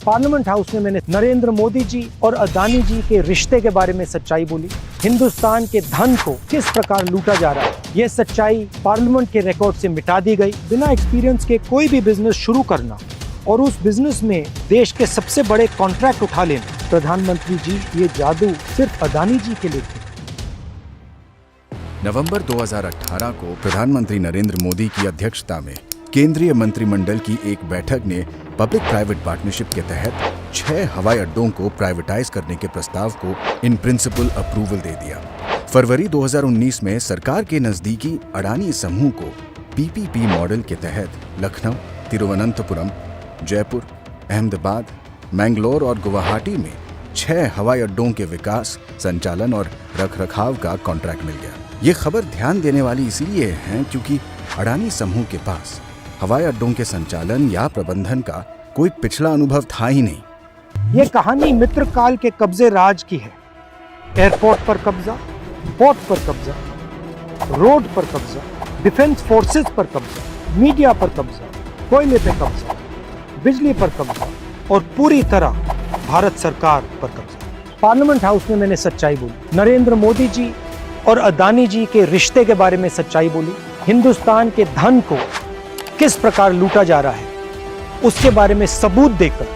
Parliament house में मैंने नरेंद्र मोदी जी और अदानी जी के रिश्ते के बारे में सच्चाई बोली। हिंदुस्तान के धन को किस प्रकार लूटा जा रहा है, यह सच्चाई पार्लियामेंट के रिकॉर्ड से मिटा दी गई। बिना एक्सपीरियंस के कोई भी बिजनेस शुरू करना और उस बिजनेस में देश के सबसे बड़े कॉन्ट्रैक्ट उठा लेना, प्रधानमंत्री जी ये जादू सिर्फ अदानी जी के लिए थे। नवंबर 2018 को प्रधानमंत्री नरेंद्र मोदी की अध्यक्षता में केंद्रीय मंत्रिमंडल की एक बैठक ने पब्लिक प्राइवेट पार्टनरशिप के तहत 6 हवाई अड्डों को प्राइवेटाइज करने के प्रस्ताव को इन प्रिंसिपल अप्रूवल दे दिया। फरवरी 2019 में सरकार के नजदीकी अडानी समूह को पीपीपी मॉडल के तहत लखनऊ, तिरुवनंतपुरम, जयपुर, अहमदाबाद, मैंगलोर और गुवाहाटी में 6 हवाई अड्डों के विकास, संचालन और रखरखाव का कॉन्ट्रैक्ट मिल गया। ये खबर ध्यान देने वाली इसीलिए है क्योंकि अडानी समूह के पास हवाई अड्डों के संचालन या प्रबंधन का कोई पिछला अनुभव था ही नहीं। ये कहानी मित्रकाल के कब्जे राज की है। एयरपोर्ट पर कब्जा, पोर्ट पर कब्जा, रोड पर कब्जा, डिफेंस फोर्सेस पर कब्जा, मीडिया पर कब्जा, कोयले पे कब्जा, बिजली पर कब्जा और पूरी तरह भारत सरकार पर कब्जा। पार्लियामेंट हाउस में मैंने सच्चाई बोली। नरेंद्र मोदी जी और अदानी जी के रिश्ते के बारे में सच्चाई बोली। हिंदुस्तान के धन को किस प्रकार लूटा जा रहा है उसके बारे में सबूत देकर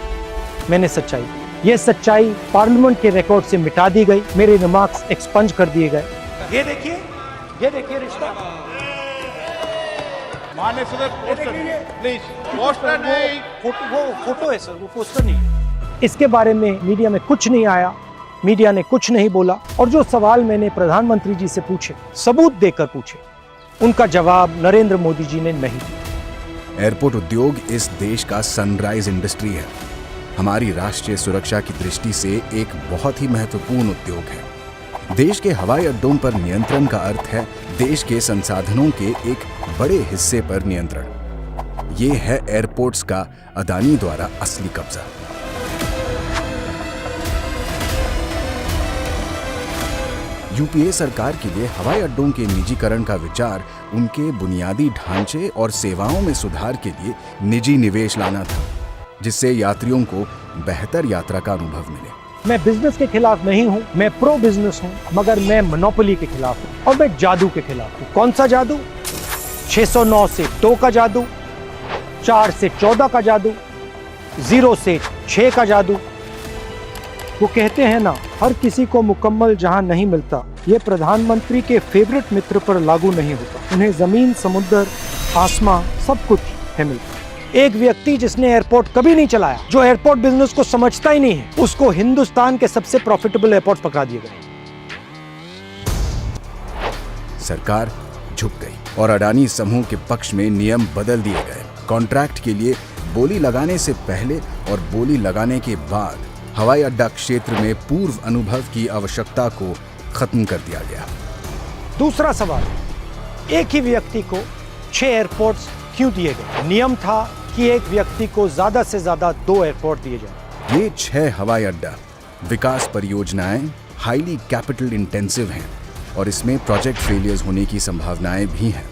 मैंने सच्चाई दी। यह सच्चाई पार्लियामेंट के रिकॉर्ड से मिटा दी गई। मेरे रिमार्क्स एक्सपंज कर दिए गए। ये देखिए रिश्ता। माने सर प्लीज पोस्टर नहीं, फोटो है सर, वो पोस्टर नहीं है। इसके बारे में मीडिया में कुछ नहीं आया, मीडिया ने कुछ नहीं बोला और जो सवाल मैंने प्रधानमंत्री जी से पूछे, सबूत देकर पूछे, उनका जवाब नरेंद्र मोदी जी ने नहीं दिया। एयरपोर्ट उद्योग इस देश का सनराइज इंडस्ट्री है। हमारी राष्ट्रीय सुरक्षा की दृष्टि से एक बहुत ही महत्वपूर्ण उद्योग है। देश के हवाई अड्डों पर नियंत्रण का अर्थ है देश के संसाधनों के एक बड़े हिस्से पर नियंत्रण। ये है एयरपोर्ट्स का अदानी द्वारा असली कब्जा। यूपीए सरकार के लिए हवाई अड्डों के निजीकरण का विचार उनके बुनियादी ढांचे और सेवाओं में सुधार के लिए निजी निवेश लाना था, जिससे यात्रियों को बेहतर यात्रा का अनुभव मिले। मैं बिजनेस के खिलाफ नहीं हूं, मैं प्रो बिजनेस हूं, मगर मैं मोनोपोली के खिलाफ हूं और मैं जादू के खिलाफ हूं। कौन सा जादू? 609 से 2 का जादू, 4 से 14 का जादू, 0 से 6 का जादू। वो कहते हैं ना, हर किसी को मुकम्मल जहां नहीं मिलता, ये प्रधानमंत्री के फेवरेट मित्र पर लागू नहीं होता। उन्हें जमीन, समुद्र, आसमां सब कुछ है मिलता। एक व्यक्ति जिसने एयरपोर्ट कभी नहीं चलाया, जो एयरपोर्ट बिजनेस को समझता ही नहीं है, उसको हिंदुस्तान के सबसे प्रॉफिटेबल एयरपोर्ट पकड़ा दिए गए। सरकार झुक गई और अडानी समूह के पक्ष में नियम बदल दिए गए। कॉन्ट्रैक्ट के लिए बोली लगाने से पहले और बोली लगाने के बाद हवाई अड्डा क्षेत्र में पूर्व अनुभव की आवश्यकता को खत्म कर दिया गया। दूसरा सवाल, एक ही व्यक्ति को 6 एयरपोर्ट्स क्यों दिए गए? नियम था कि एक व्यक्ति को ज्यादा से ज्यादा 2 एयरपोर्ट दिए जाए। ये 6 हवाई अड्डा विकास परियोजनाएं हाईली कैपिटल इंटेंसिव हैं और इसमें प्रोजेक्ट फेलियर्स होने की संभावनाएं भी हैं।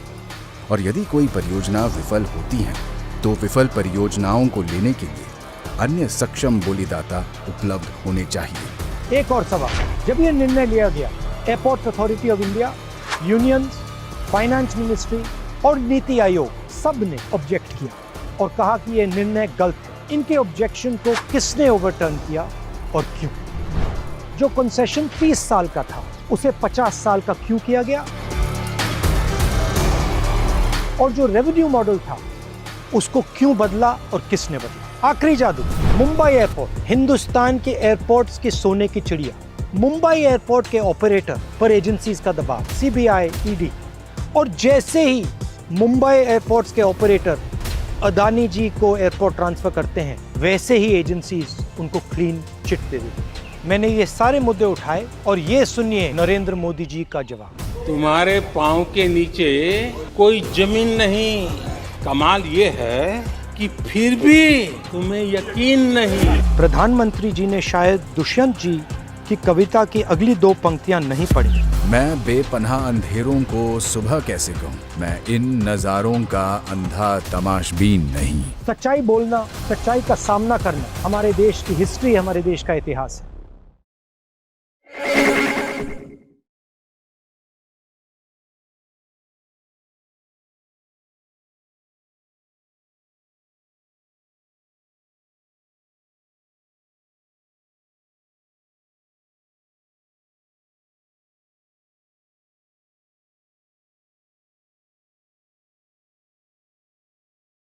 और यदि कोई परियोजना विफल होती है तो विफल परियोजनाओं को लेने के लिए अन्य सक्षम बोलीदाता उपलब्ध होने चाहिए। एक और सवाल, जब यह निर्णय लिया गया, airport authority of India, unions, finance ministry और नीति आयोग सब ने ऑब्जेक्ट किया और कहा कि यह निर्णय गलत है। इनके ऑब्जेक्शन को किसने ओवरटर्न किया और क्यों? जो कंसेशन 30 साल का था उसे 50 साल का क्यों किया गया? और जो रेवेन्यू मॉडल था उसको क्यों बदला और किसने बदला? आखिरी जादू, मुंबई एयरपोर्ट, हिंदुस्तान के एयरपोर्ट्स के सोने की चिड़िया। मुंबई एयरपोर्ट के ऑपरेटर पर एजेंसीज का दबाव, सीबीआई, ईडी, और जैसे ही मुंबई एयरपोर्ट्स के ऑपरेटर अदानी जी को एयरपोर्ट ट्रांसफर करते हैं, वैसे ही एजेंसीज उनको क्लीन चिट दे देती। मैंने ये सारे मुद्दे उठाए और ये सुनिए नरेंद्र मोदी जी का जवाब। तुम्हारे पांव के नीचे कोई जमीन नहीं। कमाल ये है कि फिर भी तुम्हें यकीन नहीं। प्रधानमंत्री जी ने शायद दुष्यंत जी कि कविता की अगली 2 पंक्तियां नहीं पढ़ी। मैं बेपनाह अंधेरों को सुबह कैसे कहूँ, मैं इन नज़ारों का अंधा तमाशबीन नहीं। सच्चाई बोलना, सच्चाई का सामना करना हमारे देश की हिस्ट्री, हमारे देश का इतिहास है।